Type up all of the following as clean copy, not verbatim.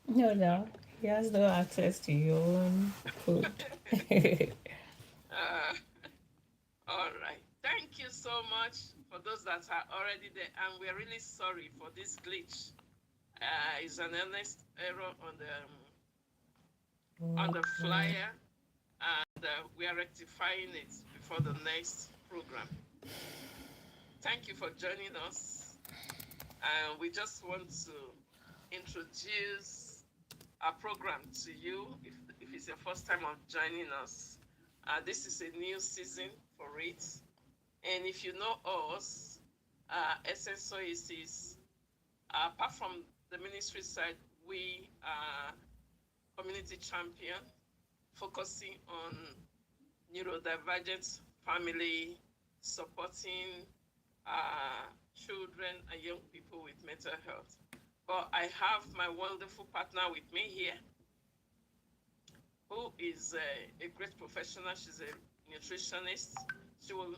No, no. He has no access to your own food. uh, all right. Thank you so much for those that are already there, and we're really sorry for this glitch. It's an honest error on the Okay. flyer, and we are rectifying it before the next program. Thank you for joining us, and we just want to introduce our program to you. If it's your first time of joining us, this is a new season for it. And if you know us, Essence Oasis, apart from the ministry side, we are community champion focusing on neurodivergent family, supporting children and young people with mental health. But I have my wonderful partner with me here, who is a great professional. She's a nutritionist. She will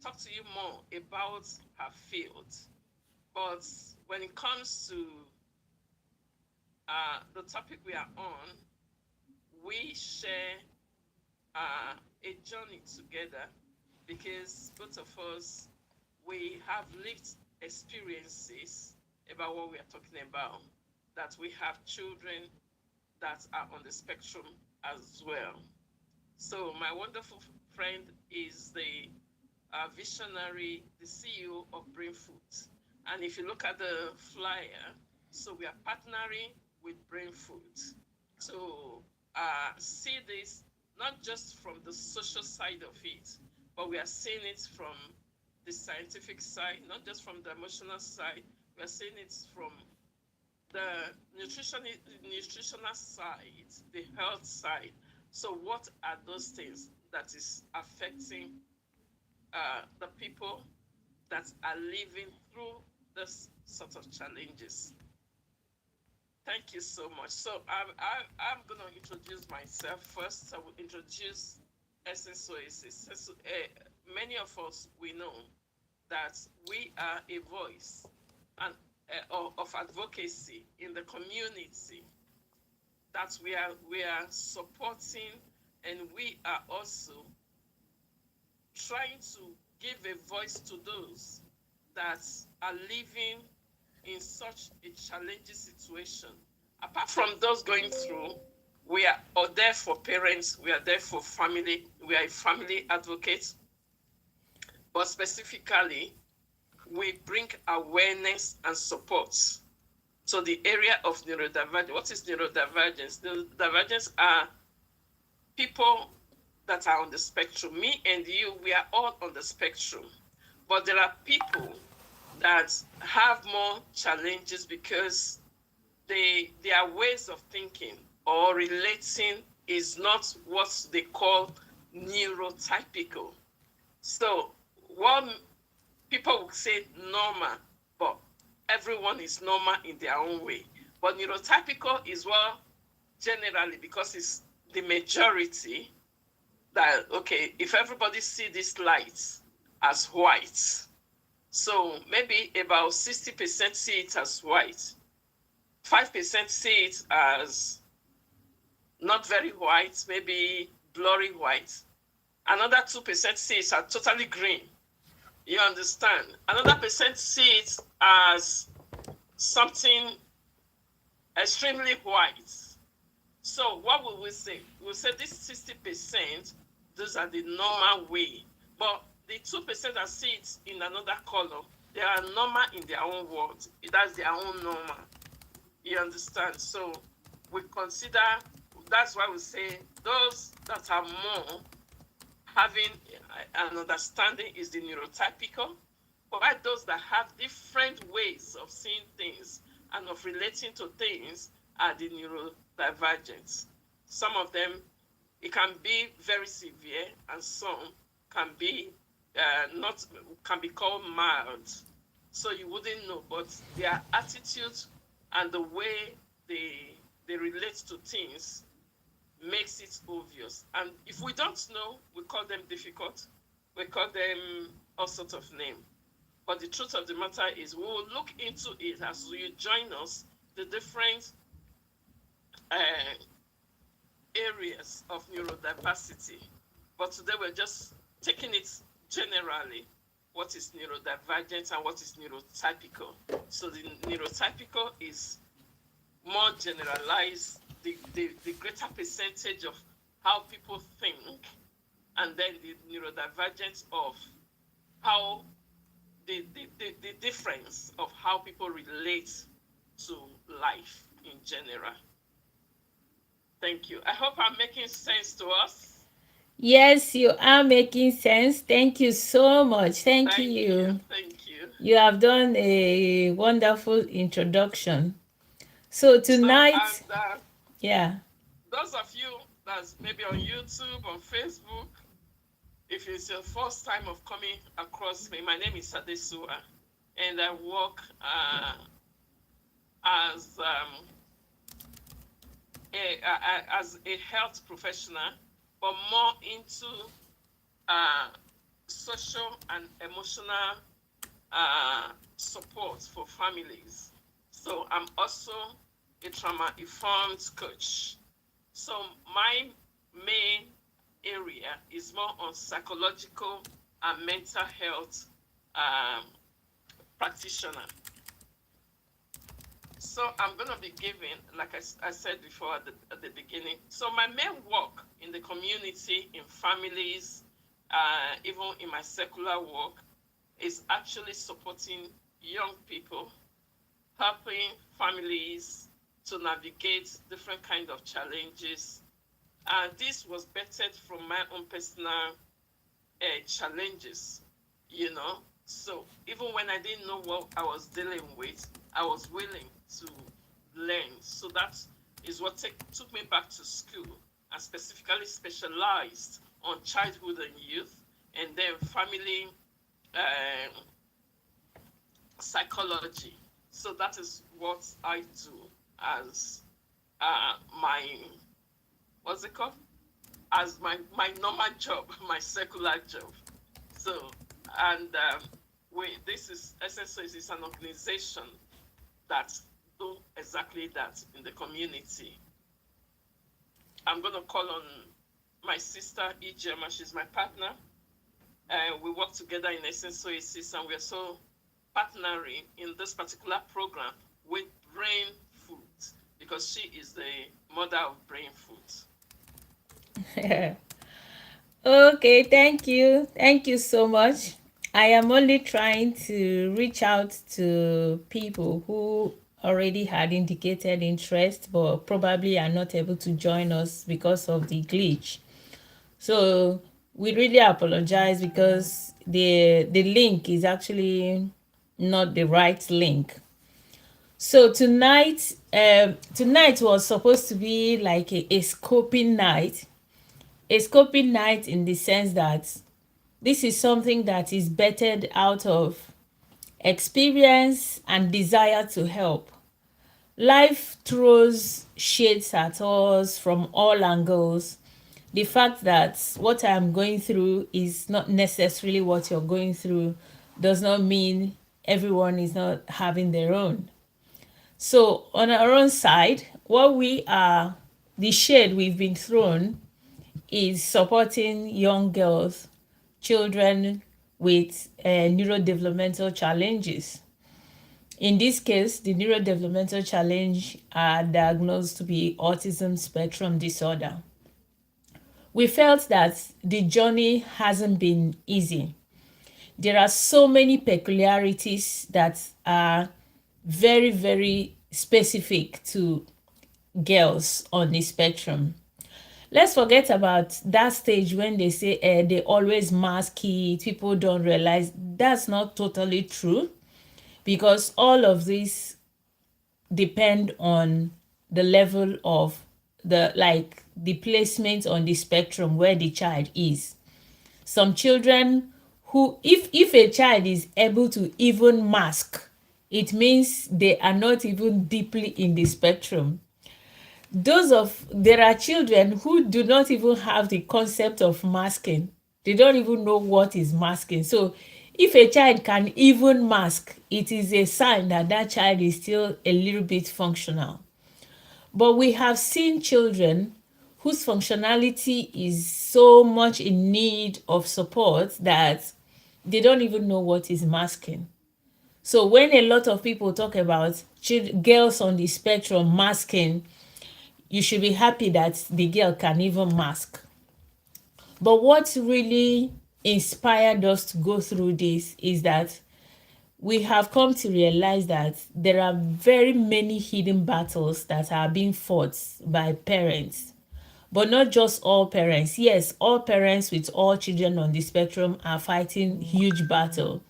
talk to you more about her field. But when it comes to the topic we are on, we share a journey together because both of us, we have lived experiences about what we are talking about, that we have children that are on the spectrum as well. So my wonderful friend is the visionary, the CEO of Brain Foods. And if you look at the flyer, so we are partnering with Brain Foods to see this not just from the social side of it, but we are seeing it from the scientific side, not just from the emotional side. We are seeing it from the nutritional side, the health side. So what are those things that is affecting the people that are living through this sort of challenges? Thank you so much. So I'm going to introduce myself first. I will introduce Essence Oasis. Many of us, we know that we are a voice and of advocacy in the community, that we are supporting, and we are also trying to give a voice to those that are living in such a challenging situation. Apart from those going through, we are there for parents, we are there for family, we are a family advocate, but specifically, we bring awareness and support to the area of neurodivergence. What is neurodivergence? Neurodivergence are people that are on the spectrum. Me and you, we are all on the spectrum. But there are people that have more challenges because their ways of thinking or relating is not what they call neurotypical. So what people will say normal, but everyone is normal in their own way. But neurotypical is what generally, because it's the majority, that okay, if everybody see this light as white, so maybe about 60% see it as white, 5% see it as not very white, maybe blurry white, another 2% see it as totally green. You understand? Another percent see it as something extremely white. So what will we say? We'll say this 60%, those are the normal way. But the 2% that see it in another color, they are normal in their own world. That's their own normal. You understand? So we consider, that's why we say those that are more having an understanding is the neurotypical, while those that have different ways of seeing things and of relating to things are the neurodivergent. Some of them, it can be very severe, and some can be not can be called mild. So you wouldn't know, but their attitude and the way they relate to things makes it obvious. And if we don't know, we call them difficult. We call them all sorts of names. But the truth of the matter is, we will look into it as you join us. the different uh, areas of neurodiversity. But today we're just taking it generally. What is neurodivergent and what is neurotypical? So the neurotypical is more generalized, the greater percentage of how people think, and then the neurodivergence of how the difference of how people relate to life in general. Thank you. I hope I'm making sense to us. Yes, you are making sense. Thank you so much. Thank Thank you. you. Thank you. You have done a wonderful introduction. So So, tonight, and yeah. those of you that's maybe on YouTube, on Facebook, if it's your first time of coming across me, my name is Adesua, and I work as as a health professional, but more into uh, social and emotional support for families. So I'm also a trauma-informed coach. So my main area is more on psychological and mental health practitioner. So I'm going to be giving, like I said before at the beginning, so my main work in the community, in families, even in my secular work, is actually supporting young people, helping families to navigate different kind of challenges. And this was bettered from my own personal challenges, you know. So even when I didn't know what I was dealing with, I was willing to learn. So that is what took me back to school and specifically specialized on childhood and youth, and then family psychology. So that is what I do as my, what's it called? As my normal job, my secular job. So, and this is SSO is an organization that do exactly that in the community. I'm going to call on my sister Ijema. She's my partner. We work together in SSOACs, and we're so partnering in this particular program with Brain Food, because she is the mother of Brain Food. Okay, thank you. Thank you so much. I am only trying to reach out to people who already had indicated interest but probably are not able to join us because of the glitch. So we really apologize because the link is actually not the right link. So tonight was supposed to be like a scoping night. A scoping night in the sense that this is something that is bettered out of experience and desire to help. Life throws shades at us from all angles. The fact that what I'm going through is not necessarily what you're going through does not mean everyone is not having their own. So on our own side, the shade we've been thrown is supporting young girls, children with neurodevelopmental challenges. In this case, the neurodevelopmental challenge are diagnosed to be autism spectrum disorder. We felt that the journey hasn't been easy. There are so many peculiarities that are very, very specific to girls on the spectrum. Let's forget about that stage when they say they always mask it, people don't realize. That's not totally true, because all of this depend on the level of the placement on the spectrum where the child is. Some children who, if a child is able to even mask, it means they are not even deeply in the spectrum. There are children who do not even have the concept of masking. They don't even know what is masking. So If a child can even mask, it is a sign that that child is still a little bit functional. But we have seen children whose functionality is so much in need of support that they don't even know what is masking. So when a lot of people talk about girls on the spectrum masking, you should be happy that the girl can even mask. But what really inspired us to go through this is that we have come to realize that there are very many hidden battles that are being fought by parents. But not just all parents. Yes, all parents with all children on the spectrum are fighting huge battle.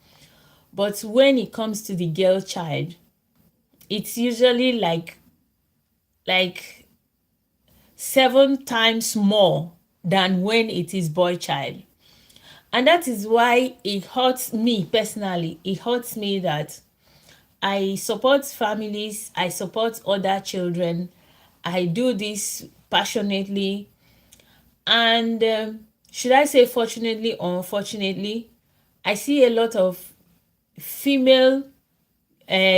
But when it comes to the girl child, it's usually like 7 times more than when it is boy child. And that is why it hurts me personally. It hurts me that I support families, I support other children, I do this passionately. And should I say fortunately or unfortunately, I see a lot of female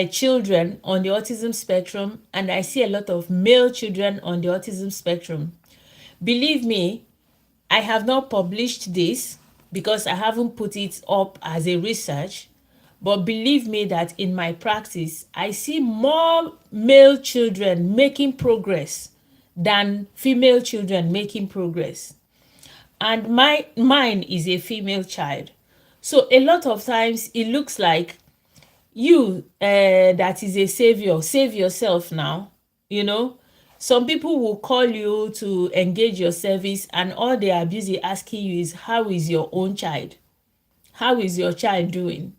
children on the autism spectrum, and I see a lot of male children on the autism spectrum. Believe me, I have not published this because I haven't put it up as a research, but believe me that in my practice, I see more male children making progress than female children making progress. And mine is a female child. So a lot of times it looks like you that is a savior, save yourself now, you know. Some people will call you to engage your service, and all they are busy asking you is, how is your own child, how is your child doing?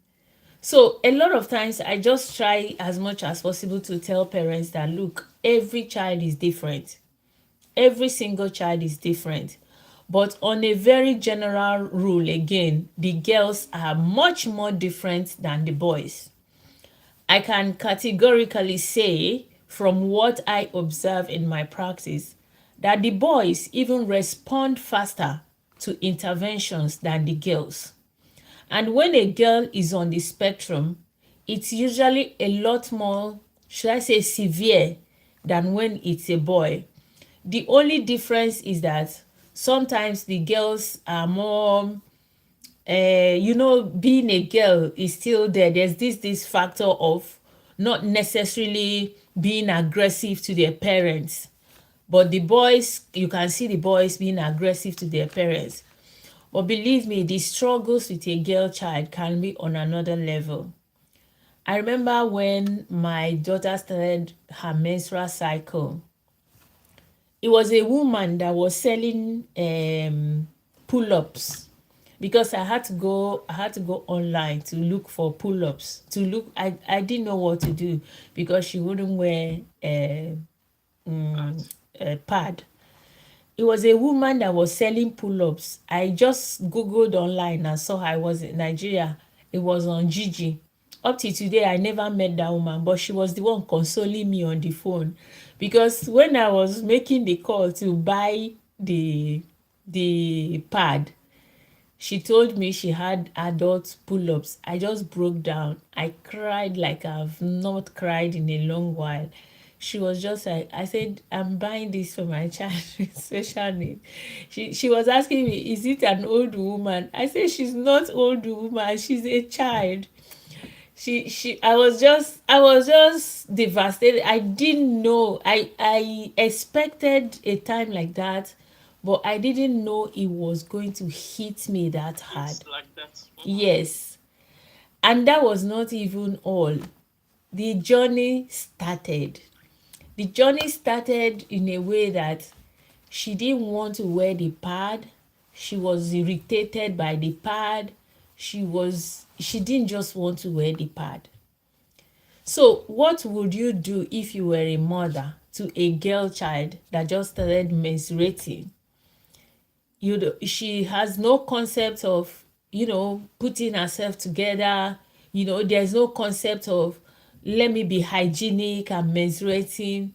So a lot of times I just try as much as possible to tell parents that, look, every child is different, every single child is different. But on a very general rule, again, the girls are much more different than the boys. I can categorically say, from what I observe in my practice, that the boys even respond faster to interventions than the girls. And when a girl is on the spectrum, it's usually a lot more, should I say, severe than when it's a boy. The only difference is that sometimes the girls are more, being a girl is still there. There's this factor of not necessarily being aggressive to their parents. But the boys, you can see the boys being aggressive to their parents. But believe me, the struggles with a girl child can be on another level. I remember when my daughter started her menstrual cycle, it was a woman that was selling pull-ups, because I had to go online to look for pull-ups, I didn't know what to do because she wouldn't wear a pad. It was a woman that was selling pull-ups. I just googled online and saw her. I was in Nigeria. It was on Gigi. Up to today, I never met that woman, but she was the one consoling me on the phone, because when I was making the call to buy the pad, she told me she had adult pull-ups. I just broke down. I cried like I've not cried in a long while. She was just like, I said, I'm buying this for my child with special needs. She was asking me, is it an old woman? I said, she's not old woman, she's a child. I was just devastated. I didn't know. I expected a time like that, but I didn't know it was going to hit me that hard. It's like that. Yes. And that was not even all. The journey started. The journey started in a way that she didn't want to wear the pad. She was irritated by the pad. She didn't just want to wear the pad. So what would you do if you were a mother to a girl child that just started menstruating? She has no concept of, putting herself together. There's no concept of, let me be hygienic and menstruating.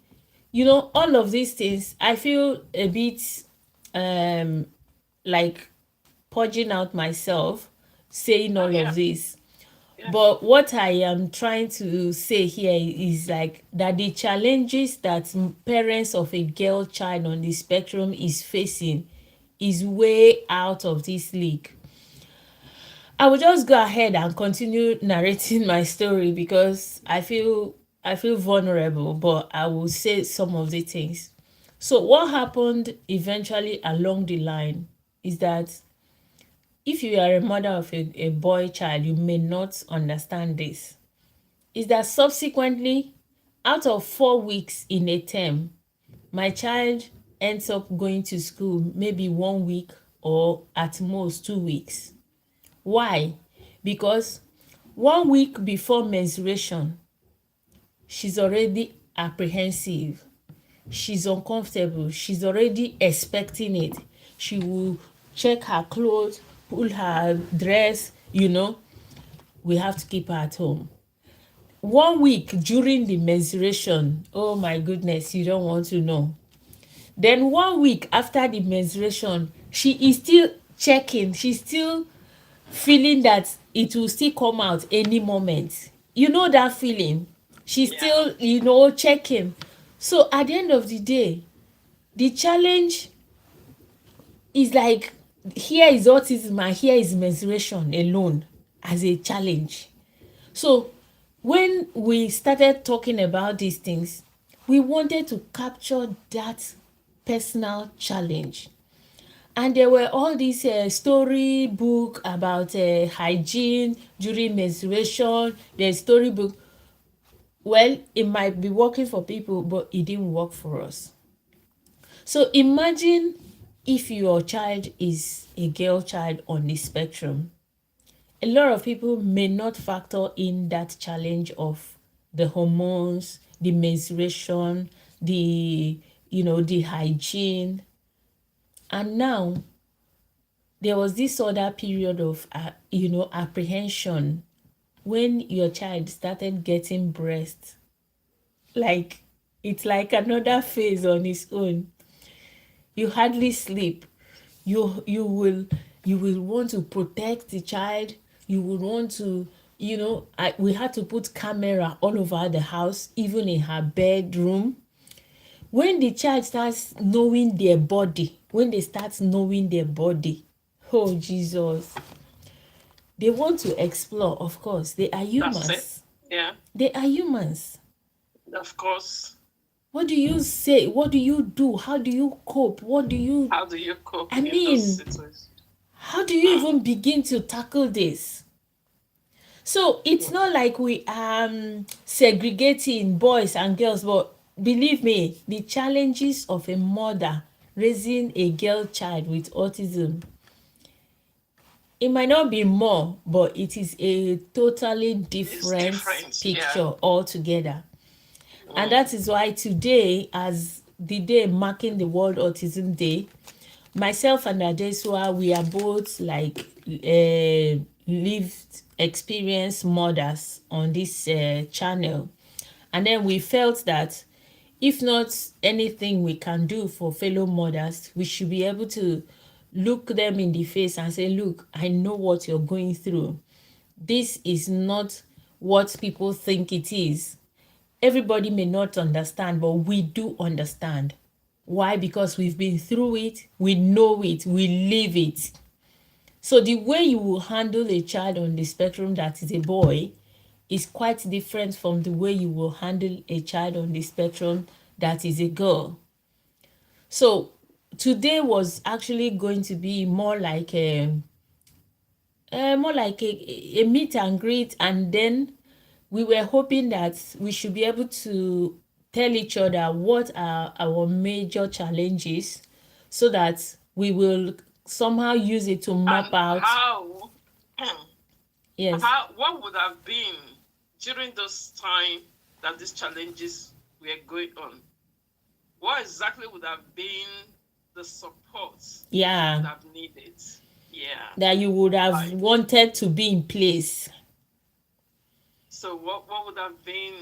All of these things, I feel a bit like purging out myself, saying all Yeah. of this. Yeah. But what I am trying to say here is like that the challenges that parents of a girl child on the spectrum is facing is way out of this league. I will just go ahead and continue narrating my story because I feel vulnerable, but I will say some of the things. So what happened eventually along the line is that if you are a mother of a boy child, you may not understand this. Is that subsequently, out of 4 weeks in a term, my child ends up going to school maybe 1 week or at most 2 weeks. Why? Because 1 week before menstruation, she's already apprehensive, she's uncomfortable, she's already expecting it. She will check her clothes, pull her dress, we have to keep her at home. 1 week during the menstruation, oh my goodness, you don't want to know. Then 1 week after the menstruation, she is still checking, she's still feeling that it will still come out any moment. You know that feeling? She's Yeah. still, checking. So at the end of the day, the challenge is like, here is autism and here is menstruation alone as a challenge. So when we started talking about these things, we wanted to capture that personal challenge. And there were all these story book about hygiene during menstruation. There's story book. Well, it might be working for people, but it didn't work for us. So imagine if your child is a girl child on the spectrum. A lot of people may not factor in that challenge of the hormones, the menstruation, the hygiene. And now there was this other period of apprehension when your child started getting breast. Like, it's like another phase on its own. You hardly sleep. You will want to protect the child. You will want to, we had to put camera all over the house, even in her bedroom. When the child starts knowing their body, when they start knowing their body, oh Jesus, they want to explore. Of course, they are That's it. humans. Yeah. They are humans. Of course. What do you say? What do you do? How do you cope? How do you cope I in those mean, situations? how do you even begin to tackle this? So it's not like we are segregating boys and girls, but believe me, the challenges of a mother raising a girl child with autism, it might not be more, but it is a totally It's different different. Yeah. picture altogether. And Mm. that is why today, as the day marking the World Autism Day, myself and Adesua, we are both like lived experience mothers on this channel. And then we felt that if not anything we can do for fellow mothers, we should be able to look them in the face and say, look, I know what you're going through. This is not what people think it is. Everybody may not understand, but we do understand. Why? Because we've been through it, we know it, we live it. So the way you will handle a child on the spectrum that is a boy is quite different from the way you will handle a child on the spectrum that is a girl. So today was actually going to be more like a meet and greet, and then we were hoping that we should be able to tell each other what are our major challenges so that we will somehow use it to map And out. how, Yes. what would have been during those time that these challenges were going on? What exactly would have been the support you would Yeah, have needed? Yeah. that you would have Like, wanted to be in place. so what would have been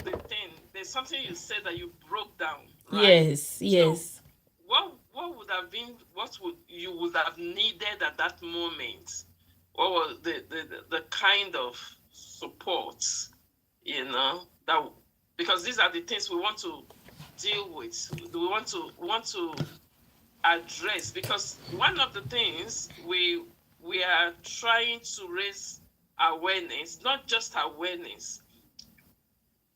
the thing? There's something you said that you broke down, right? Yes, So yes. what would have been, what would you would have needed at that moment what was the kind of support, that, because these are the things we want to deal with, we want to address, because one of the things we are trying to raise awareness, not just awareness.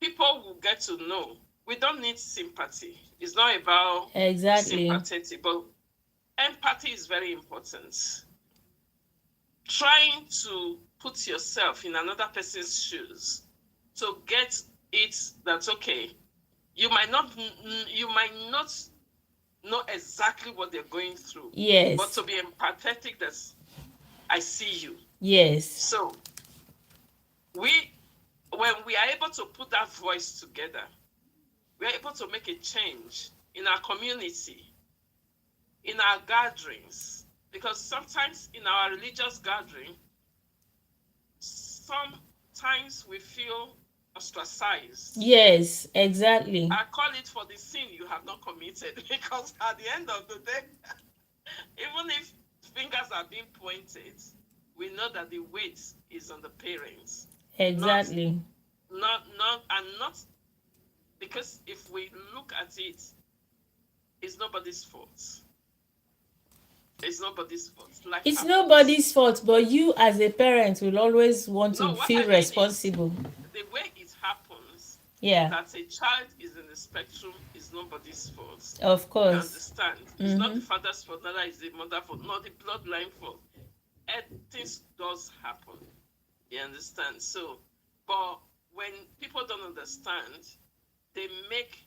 People will get to know we don't need sympathy. It's not about Exactly. sympathetic, but empathy is very important. Trying to put yourself in another person's shoes to get it, that's okay. You might not know exactly what they're going through. Yes. But to be empathetic, that's, I see you. Yes. So when we are able to put that voice together, we are able to make a change in our community, in our gatherings. Because sometimes in our religious gathering, sometimes we feel ostracized. Yes, exactly. I call it for the sin you have not committed, because at the end of the day, even if fingers are being pointed, we know that the weight is on the parents. Exactly. Not because if we look at it, it's nobody's fault. It's nobody's fault. Life It's happens. nobody's fault, but you as a parent will always want to No, what feel I mean is, responsible. the way it happens, Yeah, that a child is in the spectrum is nobody's fault. of You course. understand? It's not the father's fault, neither is the mother's fault, not the bloodline fault. Things does happen. You understand? So, but when people don't understand, they make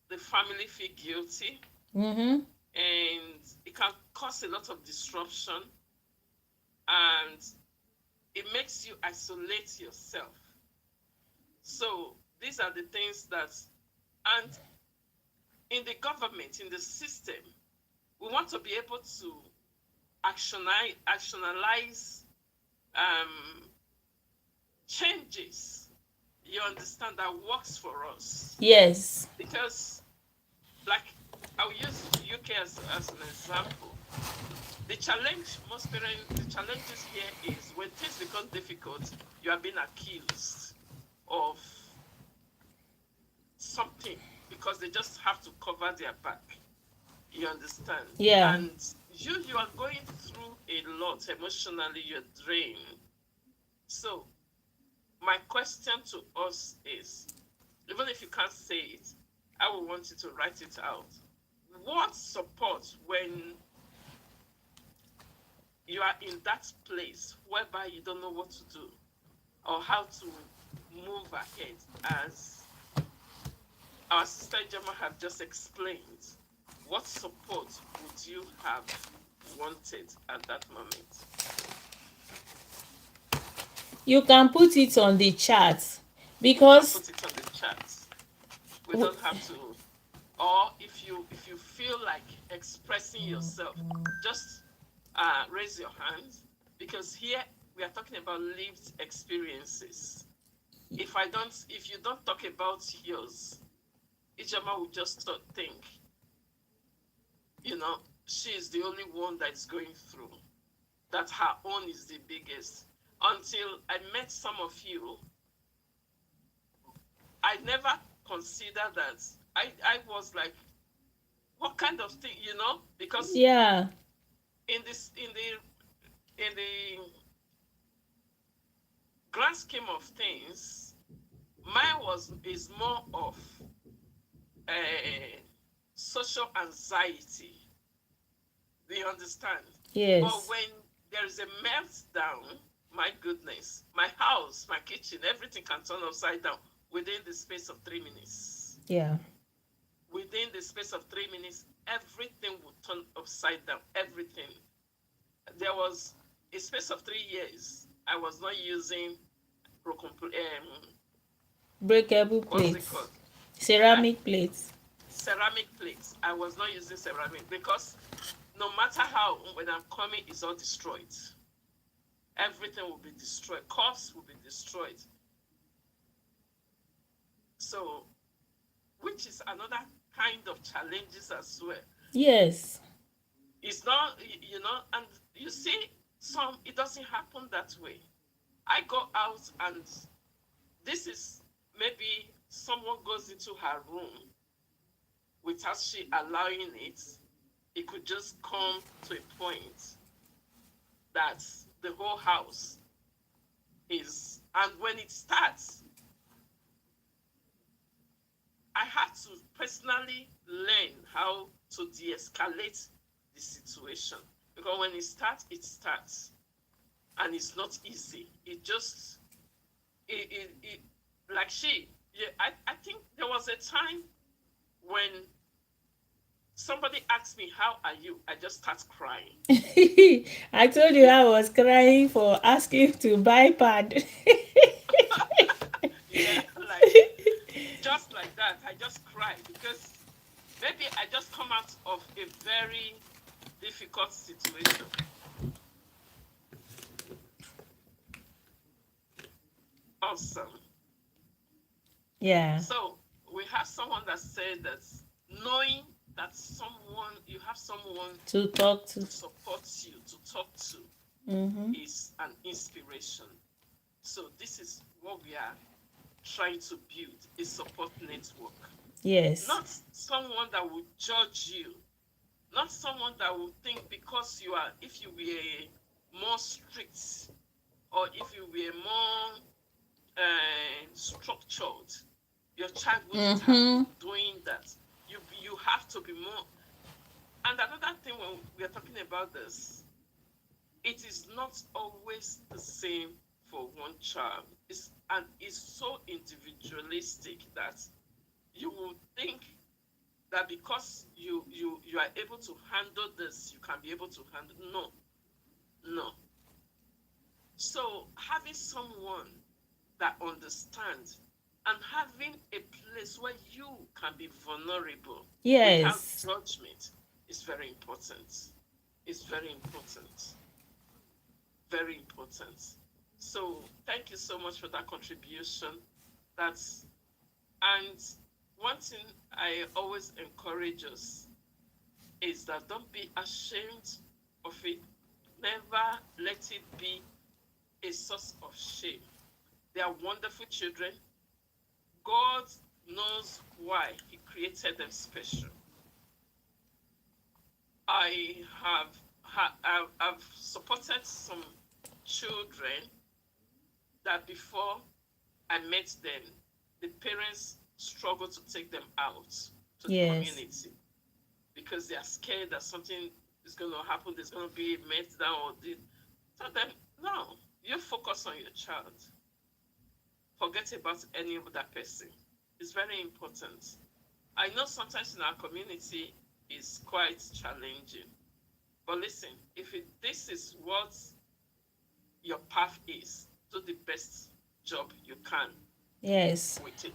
the family feel guilty, Mm-hmm. and it can cause a lot of disruption, and it makes you isolate yourself. So these are the things that, and in the government, in the system, we want to be able to actionalize changes, you understand, that works for us. Yes. Because, like, I'll use UK as an example. The challenges here is when things become difficult, you are being accused of something because they just have to cover their back. You understand? Yeah. And you are going through a lot emotionally, you're drained. So my question to us is, even if you can't say it, I would want you to write it out. What support when you are in that place whereby you don't know what to do or how to move ahead, as our sister Gemma have just explained? What support would you have wanted at that moment? You can put it on the chat, You can because put it on the chat. We don't have to. Or if you feel like expressing yourself, just raise your hand, because here we are talking about lived experiences. If you don't talk about yours, Ijama will just think, she is the only one that is going through, that her own is the biggest. Until I met some of you, I never considered that. I was like, what kind of thing, because yeah, in the grand scheme of things, mine is more of social anxiety. Do you understand? yes. But when there is a meltdown, my goodness, my house, my kitchen, everything can turn upside down within the space of 3 minutes. Yeah. Within the space of 3 minutes, everything would turn upside down. Everything. There was a space of 3 years, I was not using Breakable what's it plates. called? Ceramic plates. Ceramic plates. I was not using ceramic because no matter how, when I'm coming, it's all destroyed. Everything will be destroyed. Cups will be destroyed. So, which is another kind of challenges as well. Yes. It's not, and you see, Some, it doesn't happen that way. I go out and this is maybe someone goes into her room without she allowing it. It could just come to a point that the whole house is, and when it starts, I had to personally learn how to de-escalate the situation, because when it starts, and it's not easy. It just it like she, yeah. I think there was a time when somebody asked me, "How are you?" I just start crying. I told you I was crying for asking to buy pad. Yeah, like just like that. I just cry because maybe I just come out of a very difficult situation. Awesome. Yeah, So we have someone that said that knowing that someone, you have someone to talk to. to support you, to talk to, Mm-hmm. is an inspiration. So this is what we are trying to build, a support network. Yes. Not someone that will judge you, not someone that will think because you are, if you were more strict, or if you were more structured, your child wouldn't have Mm-hmm. been doing that. You have to be more. And another thing, when we are talking about this, it is not always the same for one child. It's so individualistic that you will think that because you are able to handle this, you can be able to handle. No, no. So having someone that understands, and having a place where you can be vulnerable without Yes. judgment is very important. It's very important. Very important. So thank you so much for that contribution. That's, and one thing I always encourage us is that don't be ashamed of it. Never let it be a source of shame. They are wonderful children. God knows why He created them special. I've supported some children that before I met them, the parents struggle to take them out to the Yes. community because they are scared that something is going to happen. There's going to be a meltdown or this. Tell them, no, you focus on your child. Forget about any other person. It's very important. I know sometimes in our community it's quite challenging. But listen, if this is what your path is, do the best job you can Yes. with it.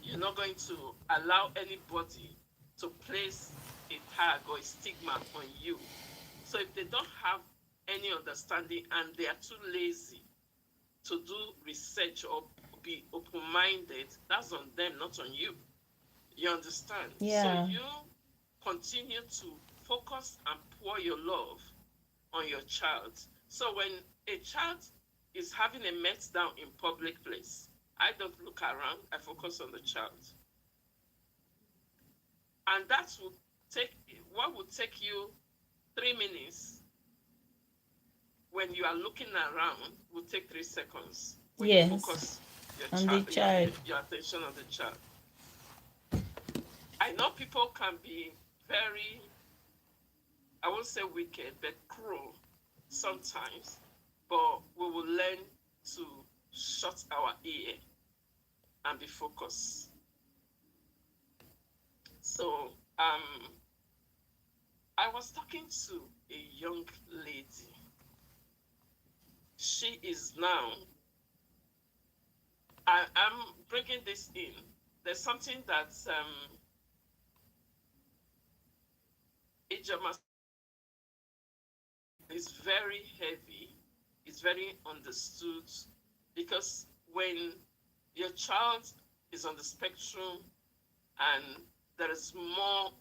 You're not going to allow anybody to place a tag or a stigma on you. So if they don't have any understanding and they are too lazy to do research or be open-minded, that's on them, not on you. You understand? So Yeah. you continue to focus and pour your love on your child. So when a child is having a meltdown in public place, I don't look around, I focus on the child. And that will take, what will take you 3 minutes when you are looking around will take 3 seconds when you Yes. focus your On the child, child. your attention on the child. I know people can be very, I won't say wicked, but cruel sometimes, but we will learn to shut our ear and be focused. So, I was talking to a young lady. She is now, I'm bringing this in. There's something that Ijama is very heavy, is very understood, because when your child is on the spectrum and there is more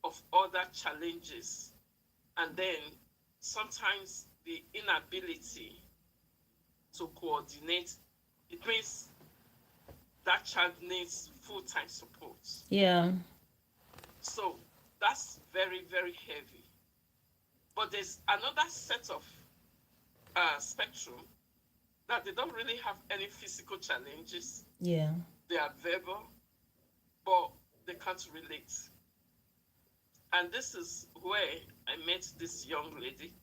of other challenges, and then sometimes the inability to coordinate, it means that child needs full-time support. Yeah. So that's very, very heavy. But there's another set of spectrum that they don't really have any physical challenges. Yeah. They are verbal, but they can't relate. And this is where I met this young lady.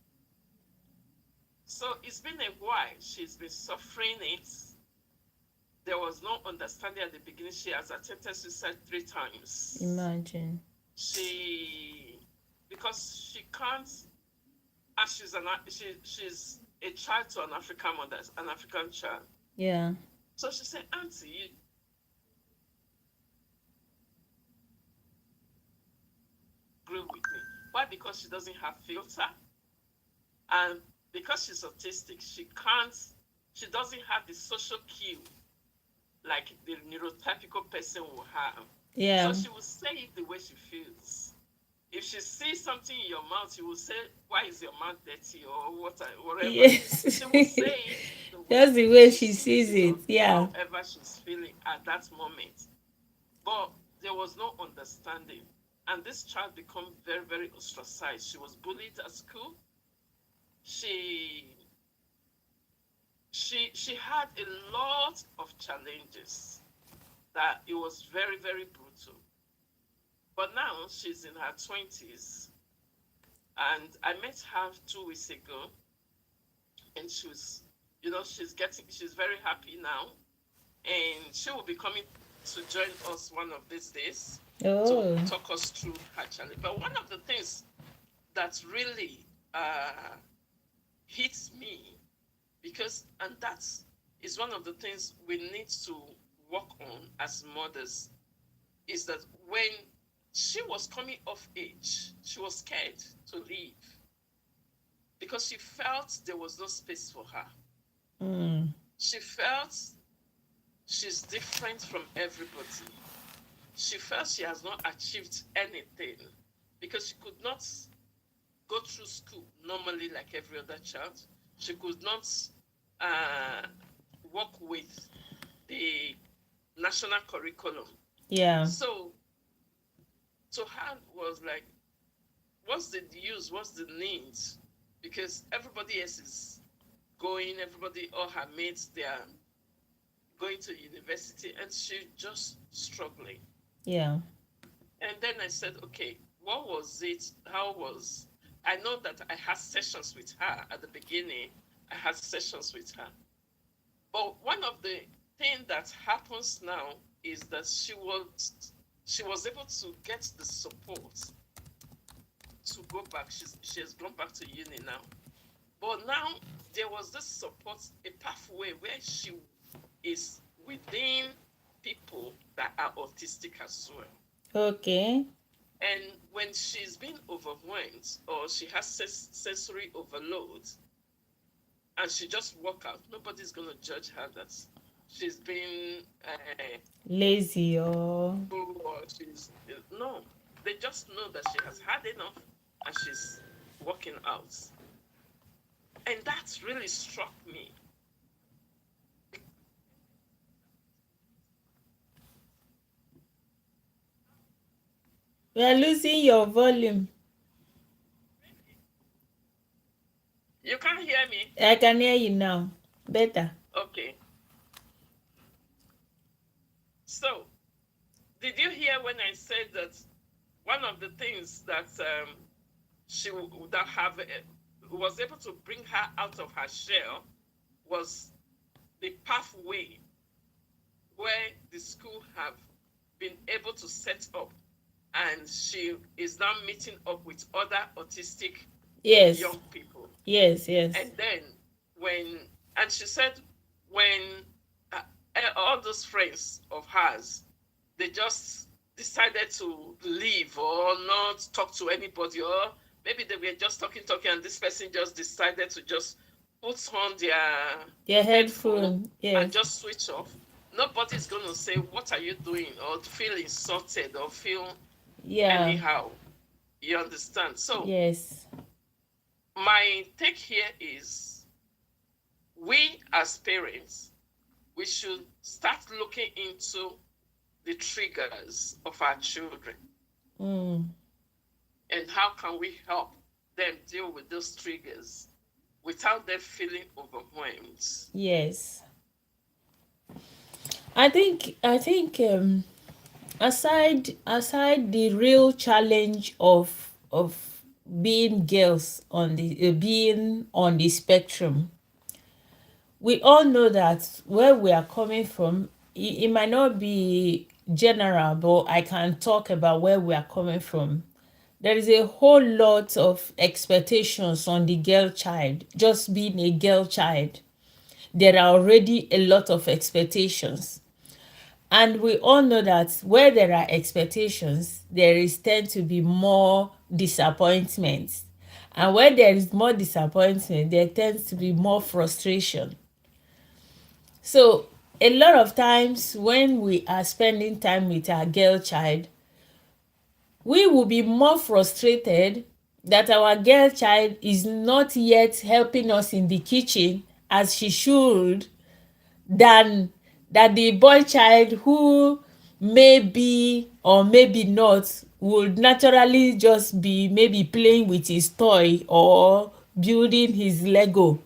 So it's been a while. She's been suffering it. There was no understanding at the beginning. She has attempted suicide 3 times. Imagine. Because she can't, and she's a child to an African mother, an African child. Yeah. So she said, Auntie, you agree with me. Why? Because she doesn't have filter, and because she's autistic, she doesn't have the social cue like the neurotypical person will have. Yeah. So she will say it the way she feels. If she sees something in your mouth, she will say, "Why is your mouth dirty?" or whatever. Yes. She will say it That's the way she sees it. Yeah. however she's feeling at that moment. But there was no understanding. And this child became very, very ostracized. She was bullied at school. She had a lot of challenges that it was very, very brutal. But now she's in her 20s. And I met her 2 weeks ago. And she's very happy now. And she will be coming to join us one of these days to talk us through her challenge. But one of the things that really hits me, and that is one of the things we need to work on as mothers, is that when she was coming of age, she was scared to leave because she felt there was no space for her. She felt she's different from everybody. She felt she has not achieved anything because she could not go through school normally like every other child. She could not work with the national curriculum. Yeah. So to her was like, what's the use? What's the need? Because everybody else is going, all her mates, they are going to university, and she's just struggling. Yeah. And then I said, okay, what was it? I know that I had sessions with her at the beginning. I had sessions with her. But one of the things that happens now is that she was able to get the support to go back. She has gone back to uni now. But now there was this support, a pathway where she is within people that are autistic as well. Okay. And when she's been overwhelmed or she has sensory overload and she just walk out, nobody's going to judge her that she's been lazy or she's no. They just know that she has had enough and she's walking out. And that really struck me. we are losing your volume. You can't hear me? I can hear you now. Better. Okay. So, did you hear when I said that one of the things that she would have was able to bring her out of her shell was the pathway where the school have been able to set up, and she is now meeting up with other autistic young people. Yes, yes. And then and she said when all those friends of hers, they just decided to leave or not talk to anybody, or maybe they were just talking, and this person just decided to just put on their headphone, yes, and just switch off. Nobody's going to say, what are you doing? Or feel insulted or feel anyhow. You understand? So yes, my take here is we as parents, we should start looking into the triggers of our children and how can we help them deal with those triggers without them feeling overwhelmed. Yes. I think aside the real challenge of being girls on the being on the spectrum, we all know that where we are coming from, it might not be general, but I can talk about where we are coming from. There is a whole lot of expectations on the girl child, just being a girl child. There are already a lot of expectations. And we all know that where there are expectations, there is tend to be more disappointment. And where there is more disappointment, there tends to be more frustration. So a lot of times when we are spending time with our girl child, we will be more frustrated that our girl child is not yet helping us in the kitchen as she should, than that the boy child who maybe or maybe not would naturally just be maybe playing with his toy or building his Lego.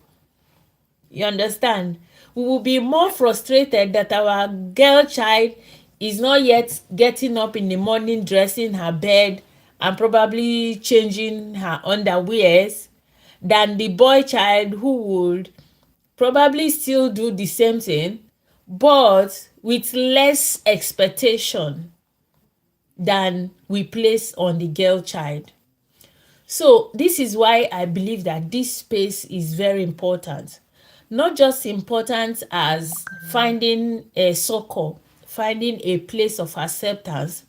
You understand? We will be more frustrated that our girl child is not yet getting up in the morning, dressing her bed, and probably changing her underwears, than the boy child who would probably still do the same thing, but with less expectation than we place on the girl child. So this is why I believe that this space is very important. Not just important as finding a circle, finding a place of acceptance,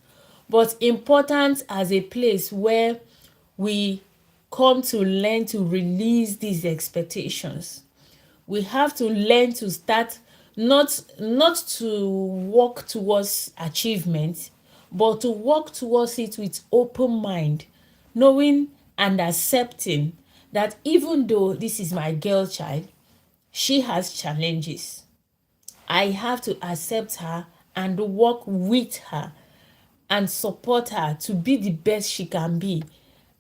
but important as a place where we come to learn to release these expectations. We have to learn to start not to work towards achievement, but to work towards it with open mind, knowing and accepting that even though this is my girl child, she has challenges. I have to accept her and work with her and support her to be the best she can be,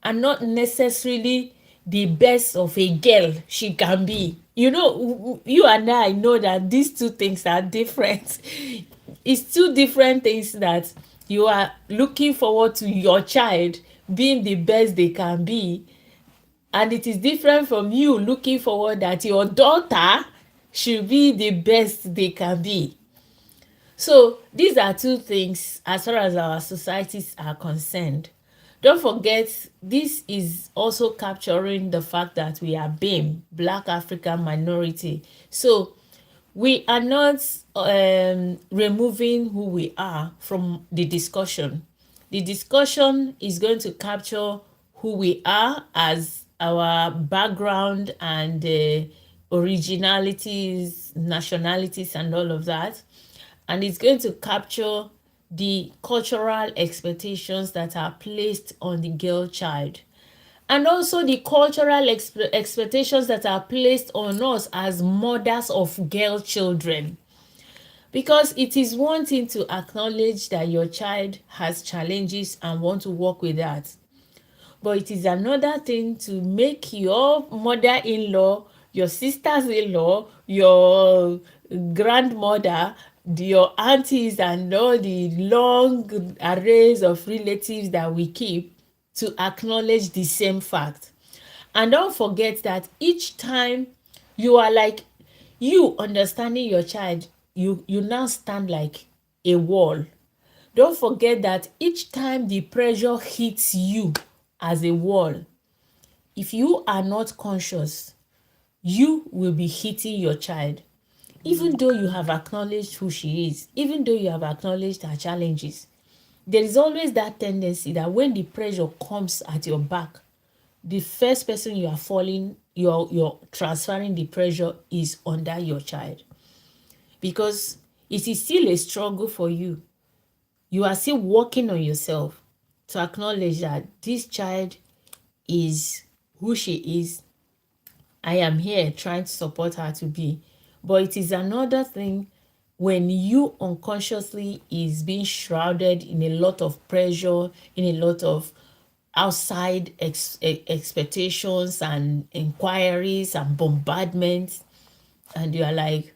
and not necessarily the best of a girl she can be. You know, you and I know that these two things are different. It's two different things, that you are looking forward to your child being the best they can be, and it is different from you looking forward that your daughter should be the best they can be. So these are two things as far as our societies are concerned. Don't forget, this is also capturing the fact that we are BAME, Black African Minority. So we are not removing who we are from the discussion. The discussion is going to capture who we are as our background and originalities, nationalities, and all of that. And it's going to capture the cultural expectations that are placed on the girl child, and also the cultural expectations that are placed on us as mothers of girl children. Because it is one thing to acknowledge that your child has challenges and want to work with that, but it is another thing to make your mother-in-law, your sisters-in-law, your grandmother, your aunties, and all the long arrays of relatives that we keep to acknowledge the same fact. And don't forget that each time you are like, you understanding your child, you now stand like a wall. Don't forget that each time the pressure hits you as a wall, if you are not conscious, you will be hitting your child. Even though you have acknowledged who she is, even though you have acknowledged her challenges, there is always that tendency that when the pressure comes at your back, the first person you are falling, you're transferring the pressure is under your child. Because it is still a struggle for you. You are still working on yourself to acknowledge that this child is who she is, I am here trying to support her to be. But it is another thing when you unconsciously is being shrouded in a lot of pressure, in a lot of outside expectations and inquiries and bombardment, and you are like,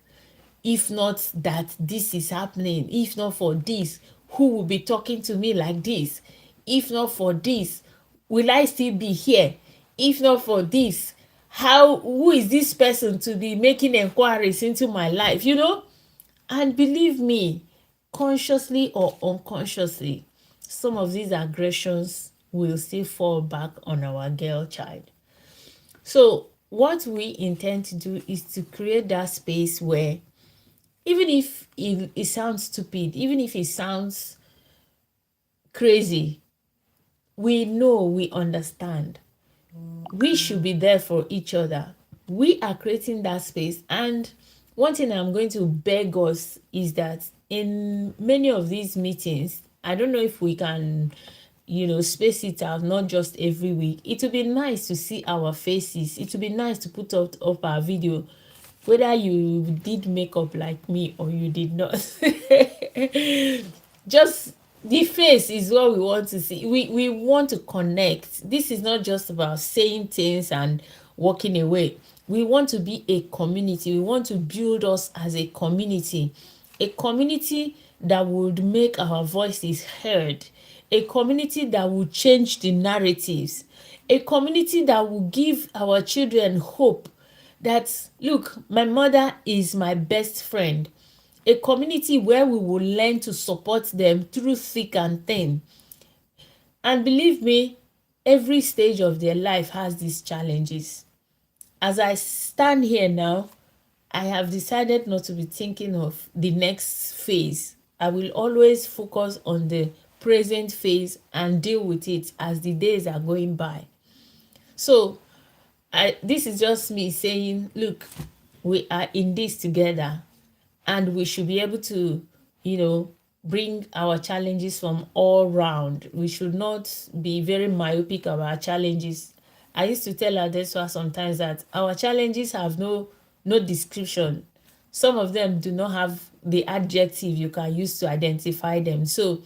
if not that this is happening, if not for this, who will be talking to me like this? If not for this, will I still be here? If not for this, who is this person to be making inquiries into my life, And believe me, consciously or unconsciously, some of these aggressions will still fall back on our girl child. So what we intend to do is to create that space where, even if it sounds stupid, even if it sounds crazy, we know, we understand. We should be there for each other. We are creating that space. And one thing I'm going to beg us is that in many of these meetings, I don't know if we can, space it out, not just every week. It would be nice to see our faces. It would be nice to put up our video, whether you did makeup like me or you did not. Just the face is what we want to see. We want to connect. This is not just about saying things and walking away. We want to be a community. We want to build us as a community that would make our voices heard, a community that will change the narratives, a community that will give our children hope that, look, my mother is my best friend, a community where we will learn to support them through thick and thin. And believe me, every stage of their life has these challenges. As I stand here now, I have decided not to be thinking of the next phase. I will always focus on the present phase and deal with it as the days are going by. So this is just me saying, look, we are in this together, and we should be able to, bring our challenges from all round. We should not be very myopic about our challenges. I used to tell Adeswa sometimes that our challenges have no description. Some of them do not have the adjective you can use to identify them. So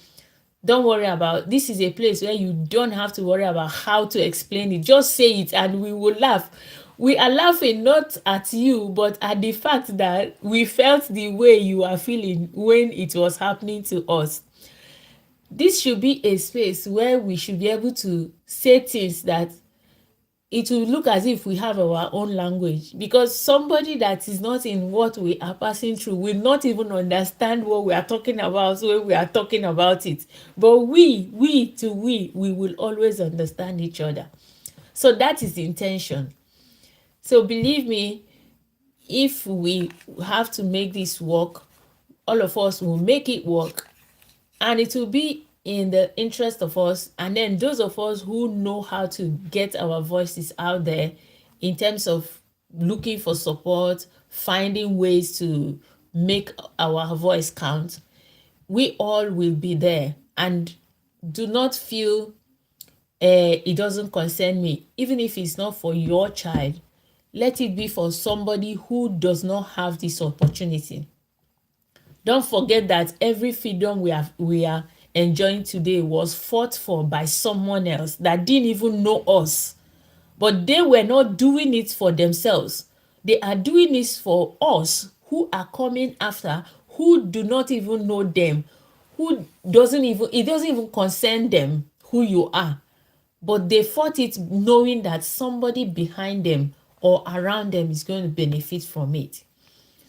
don't worry about, this is a place where you don't have to worry about how to explain it. Just say it and we will laugh. We are laughing not at you, but at the fact that we felt the way you are feeling when it was happening to us. This should be a space where we should be able to say things that it will look as if we have our own language, because somebody that is not in what we are passing through will not even understand what we are talking about when we are talking about it. But we will always understand each other. So that is the intention. So believe me, if we have to make this work, all of us will make it work, and it will be in the interest of us. And then those of us who know how to get our voices out there in terms of looking for support, finding ways to make our voice count, we all will be there. And do not feel it doesn't concern me. Even if it's not for your child, let it be for somebody who does not have this opportunity. Don't forget that every freedom we are enjoying today was fought for by someone else that didn't even know us. But they were not doing it for themselves. They are doing this for us who are coming after, who do not even know them, it doesn't even concern them who you are. But they fought it knowing that somebody behind them or around them is going to benefit from it.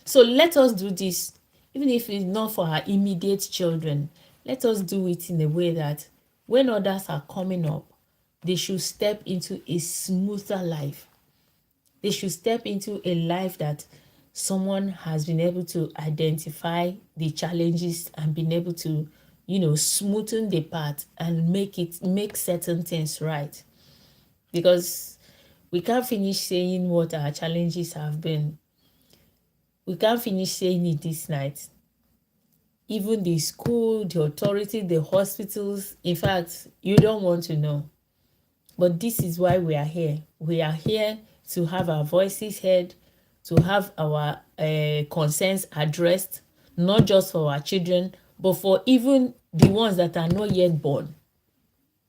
So let us do this, even if it's not for our immediate children. Let us do it in a way that when others are coming up, they should step into a smoother life. They should step into a life that someone has been able to identify the challenges and been able to, smoothen the path and make certain things right. Because we can't finish saying what our challenges have been. We can't finish saying it this night. Even the school, the authority, the hospitals, in fact, you don't want to know. But this is why we are here. We are here to have our voices heard, to have our concerns addressed, not just for our children, but for even the ones that are not yet born.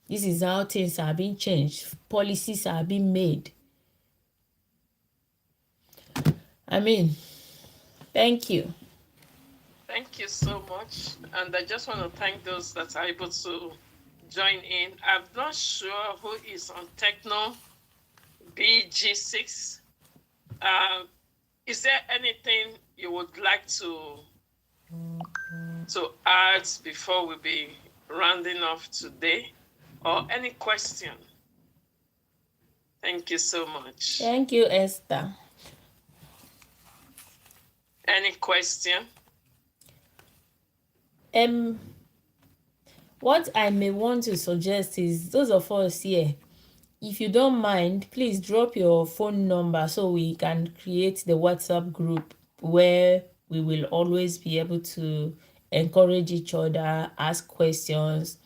This is how things are being changed. Policies are being made. I mean, thank you. Thank you so much. And I just want to thank those that are able to join in. I'm not sure who is on Techno BG6. Is there anything you would like to add before we be rounding off today? Or any question? Thank you so much. Thank you, Esther. Any question? What I may want to suggest is those of us here, if you don't mind, please drop your phone number so we can create the WhatsApp group where we will always be able to encourage each other, ask questions.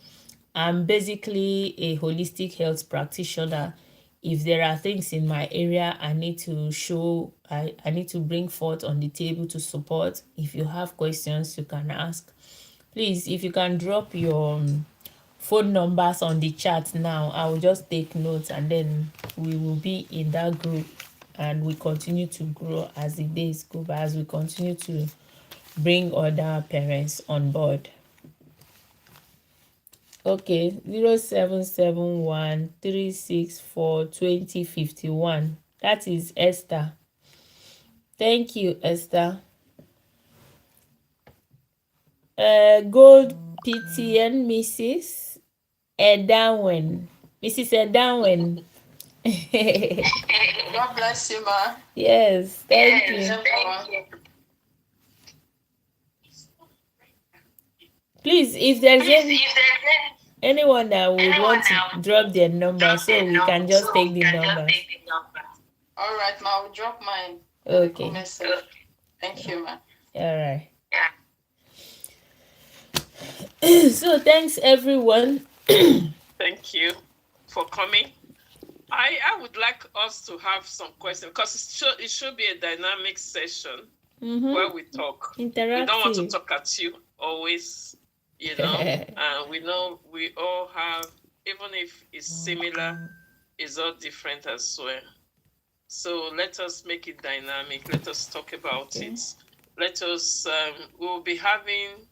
I'm basically a holistic health practitioner. If there are things in my area I need to show, I need to bring forth on the table to support. If you have questions, you can ask. Please, if you can drop your phone numbers on the chat now, I will just take notes, and then we will be in that group and we continue to grow as the days go by, as we continue to bring other parents on board. Okay, 0771 364 2051. That is Esther. Thank you, Esther. Gold PTN Mrs. Edawen. Mrs. Edawen. God bless you, ma. Yes, thank you. Please, if there's anyone that would want to drop their number, so we can just take the numbers. All right, ma. I'll drop mine. Okay. Thank you, ma. All right. So thanks, everyone. Thank you for coming. I would like us to have some questions because it should be a dynamic session where we talk. Interactive. We don't want to talk at you always, and we know we all have, even if it's similar, it's all different as well. So let us make it dynamic. Let us talk about it. Let us, we'll be having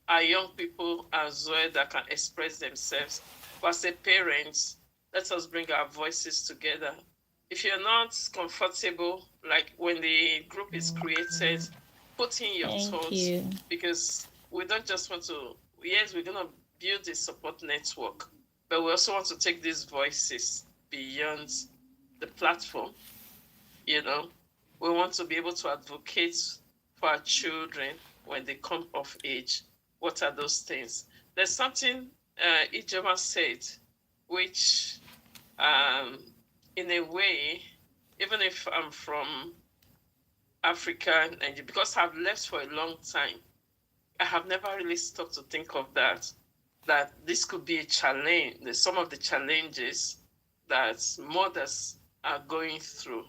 our young people as well that can express themselves. But as a parent, let us bring our voices together. If you're not comfortable, like when the group is created, put in your thoughts. Because we don't just want to, yes, we're going to build a support network, but we also want to take these voices beyond the platform. We want to be able to advocate for our children when they come of age. What are those things? There's something Ijoma said, which in a way, even if I'm from Africa, and because I've left for a long time, I have never really stopped to think of that this could be a challenge. There's some of the challenges that mothers are going through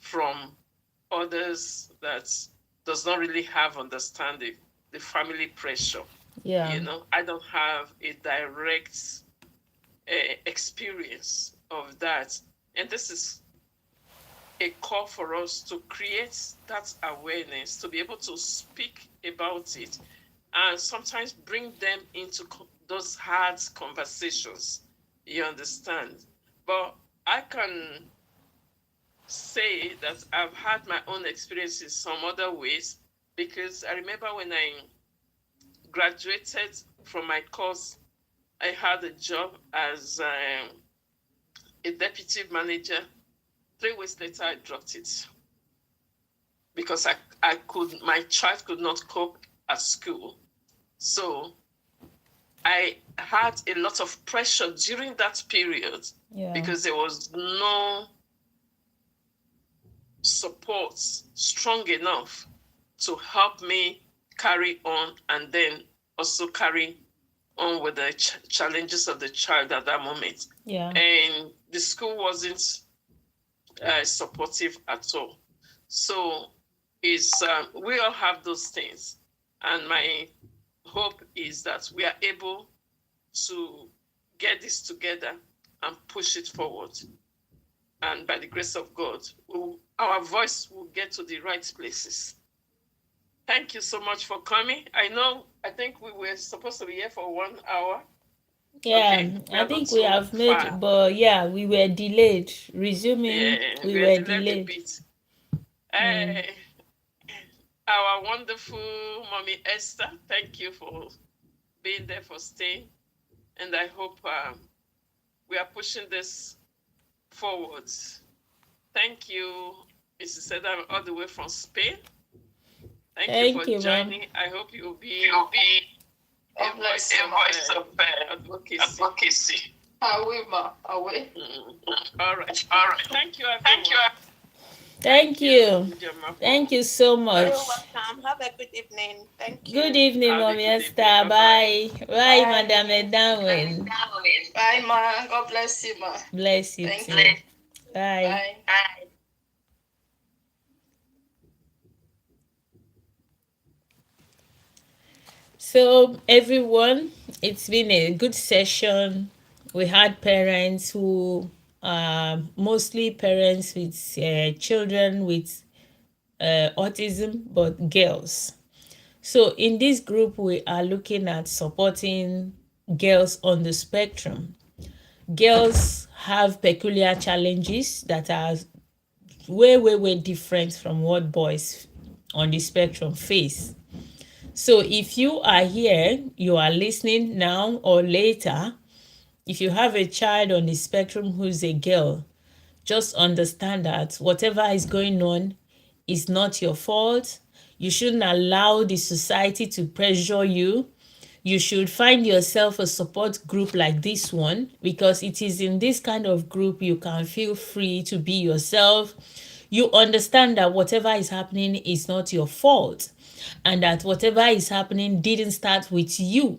from others that does not really have understanding, the family pressure. Yeah. I don't have a direct experience of that. And this is a call for us to create that awareness, to be able to speak about it, and sometimes bring them into those hard conversations. You understand? But I can say that I've had my own experiences some other ways, because I remember when I graduated from my course, I had a job as a deputy manager. 3 weeks later, I dropped it because my child could not cope at school. So I had a lot of pressure during that period because there was no support strong enough to help me carry on and then also carry on with the challenges of the child at that moment. Yeah. And the school wasn't supportive at all. So it's we all have those things, and my hope is that we are able to get this together and push it forward. And by the grace of God, our voice will get to the right places. Thank you so much for coming. I think we were supposed to be here for 1 hour. Yeah, Okay, we I are not think we too have far. made, but yeah, we were delayed. Resuming, Yeah, we we are were delayed a delayed. bit. Uh, our wonderful mommy Esther, thank you for being there, for staying. And I hope we are pushing this forward. Thank you, Mrs. Edam, all the way from Spain. Thank you for Thank you, ma'am. joining. I hope you'll be a voice of advocacy. I will, ma. I will. All right. Thank you, everyone. Thank you. Njema, Thank you so much. You're welcome. Have a good evening. Thank you. Good evening, Have a Mommy good Esther. evening. Bye. Bye-bye. Bye, Bye. Madam Edawin. Bye, ma. God bless you, ma. Bless you Thank too. you. Bye. Bye. So, everyone, it's been a good session. We had parents who are mostly parents with children with autism, but girls. So, in this group, we are looking at supporting girls on the spectrum. Girls have peculiar challenges that are way different from what boys on the spectrum face. So if you are here, you are listening now or later, if you have a child on the spectrum who's a girl, just understand that whatever is going on is not your fault. You shouldn't allow the society to pressure you. You should find yourself a support group like this one, because it is in this kind of group you can feel free to be yourself. You understand that whatever is happening is not your fault, and that whatever is happening didn't start with you.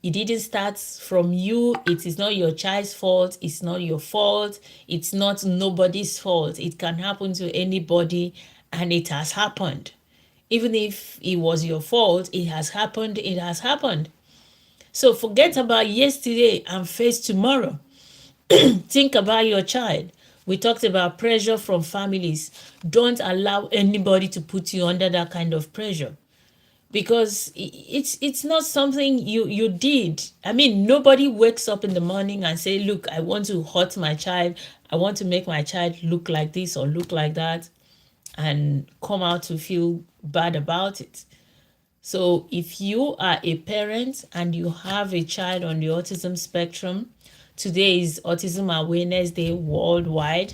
It didn't start from you. It is not your child's fault. It's not your fault. It's not nobody's fault. It can happen to anybody, and it has happened. Even if it was your fault, it has happened. It has happened. So forget about yesterday and face tomorrow. Think about your child. We talked about pressure from families. Don't allow anybody to put you under that kind of pressure, because it's not something you did. I mean, nobody wakes up in the morning and say, look, I want to hurt my child. I want to make my child look like this or look like that, and come out to feel bad about it. So if you are a parent and you have a child on the autism spectrum, today is Autism Awareness Day worldwide.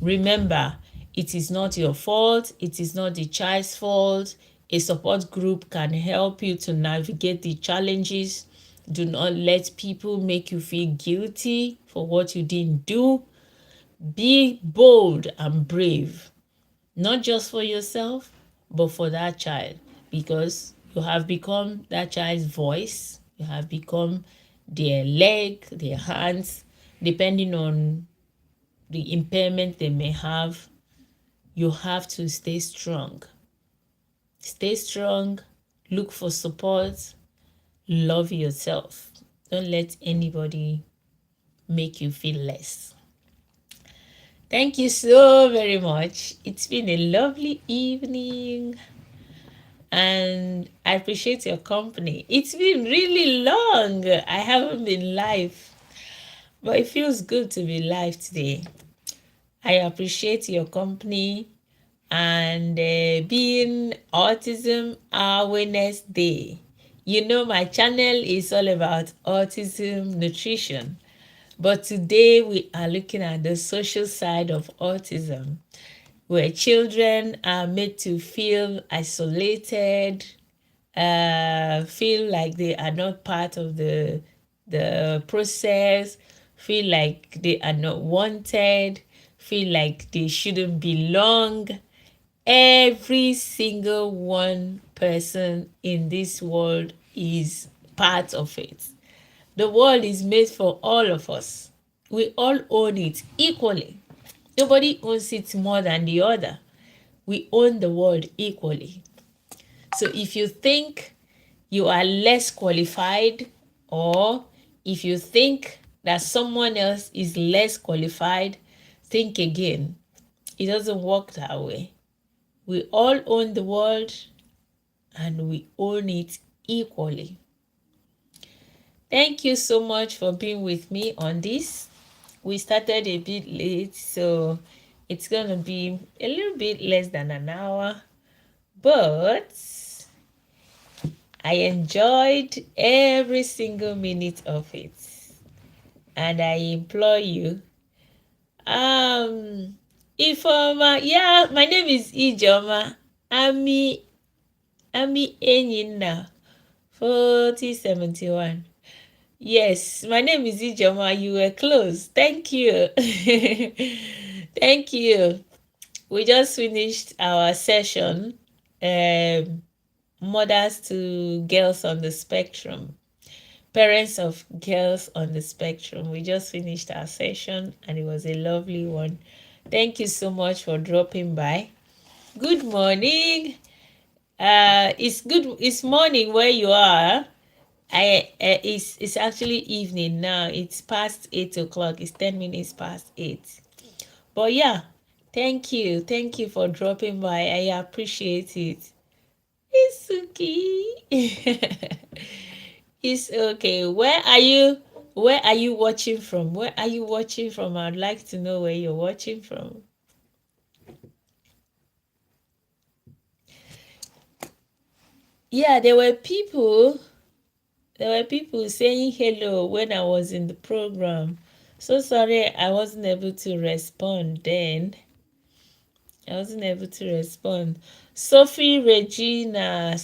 Remember, it is not your fault. It is not the child's fault. A support group can help you to navigate the challenges. Do not let people make you feel guilty for what you didn't do. Be bold and brave, not just for yourself, but for that child, because you have become that child's voice. You have become their leg, their hands, depending on the impairment they may have. You have to stay strong. Stay strong, look for support, love yourself. Don't let anybody make you feel less. Thank you so very much. It's been a lovely evening, and I appreciate your company. It's been really long. I haven't been live, but it feels good to be live today. I appreciate your company, and being Autism Awareness Day. You know, my channel is all about autism nutrition, but today we are looking at the social side of autism, where children are made to feel isolated, feel like they are not part of the process, feel like they are not wanted, feel like they shouldn't belong. Every single one person in this world is part of it. The world is made for all of us. We all own it equally. Nobody owns it more than the other. We own the world equally. So if you think you are less qualified, or if you think that someone else is less qualified, think again. It doesn't work that way. We all own the world and we own it equally. Thank you so much for being with me on this. We started a bit late, so it's going to be a little bit less than an hour, but I enjoyed every single minute of it. And I implore you, Ifeoma, yeah, my name is Ijoma. Ami Enyinna, 4071. Yes, my name is Ijoma. You were close. Thank you. Thank you. We just finished our session, mothers to girls on the spectrum, parents of girls on the spectrum. We just finished our session and it was a lovely one. Thank you so much for dropping by. Good morning. It's morning where you are. It's actually evening now. It's past 8 o'clock. It's 10 minutes past 8. But yeah, thank you for dropping by. I appreciate it. It's okay. It's okay. Where are you watching from? Where are you watching from? I'd like to know where you're watching from. Yeah, there were people saying hello when I was in the program. So sorry I wasn't able to respond then. Sophie Regina.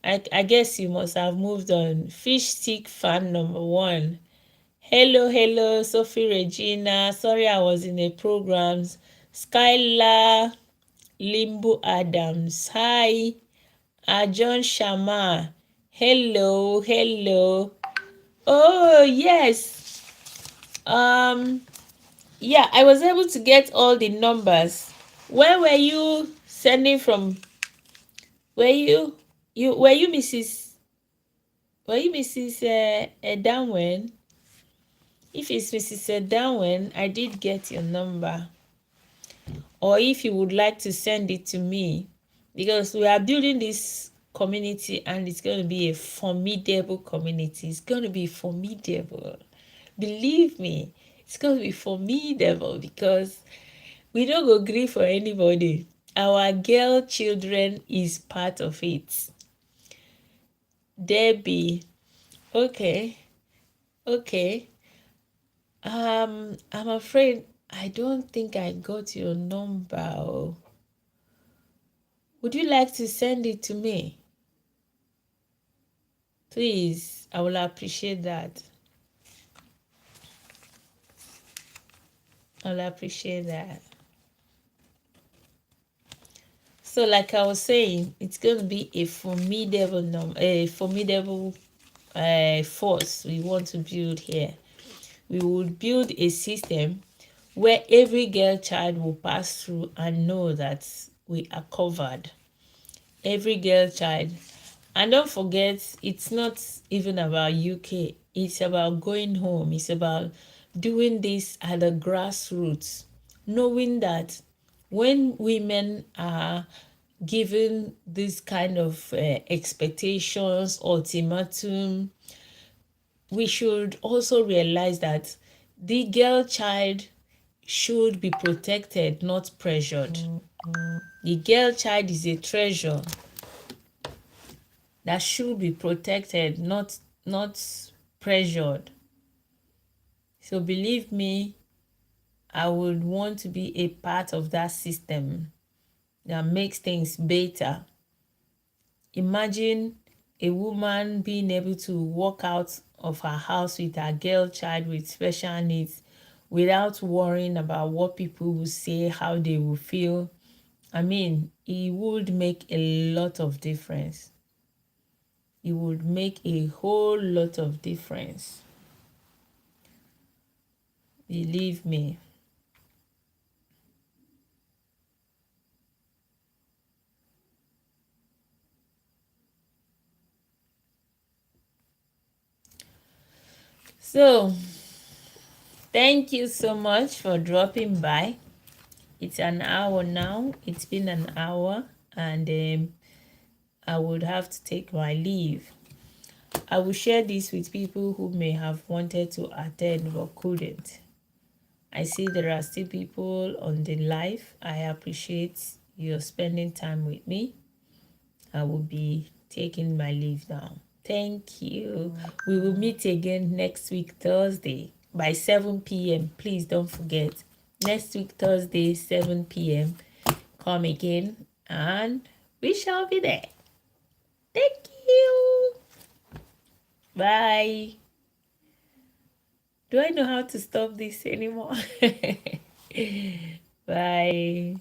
I guess you must have moved on. Fish stick fan number 1. Hello, Sophie Regina. Sorry I was in a program. Skylar Limbo Adams. Hi. John Shama. Hello. Oh, yes. Yeah, I was able to get all the numbers. Where were you sending from? Were you Mrs. Danwen? If it's Mrs. Danwen, I did get your number. Or if you would like to send it to me, because we are building this community and it's going to be a formidable community. It's going to be formidable. Believe me, it's going to be formidable because we don't go grieve for anybody. Our girl children is part of it. Debbie. Okay. I'm afraid I don't think I got your number. Would you like to send it to me? Please, I will appreciate that. I'll appreciate that. So like I was saying, it's going to be a formidable force we want to build here. We will build a system where every girl child will pass through and know that we are covered. Every girl child. And don't forget, it's not even about UK. It's about going home. It's about doing this at the grassroots. Knowing that when women are given this kind of expectations, ultimatum, we should also realize that the girl child should be protected, not pressured. The girl child is a treasure that should be protected, not pressured. So believe me, I would want to be a part of that system that makes things better. Imagine a woman being able to walk out of her house with her girl child with special needs without worrying about what people will say, how they will feel. I mean, it would make a lot of difference. It would make a whole lot of difference. Believe me. So, thank you so much for dropping by. It's an hour now. It's been an hour, and I would have to take my leave. I will share this with people who may have wanted to attend but couldn't. I see there are still people on the live. I appreciate your spending time with me. I will be taking my leave now. Thank you. We will meet again next week, Thursday, by 7 p.m. Please don't forget. Next week, Thursday, 7 p.m. Come again and we shall be there. Thank you. Bye. Do I know how to stop this anymore? Bye.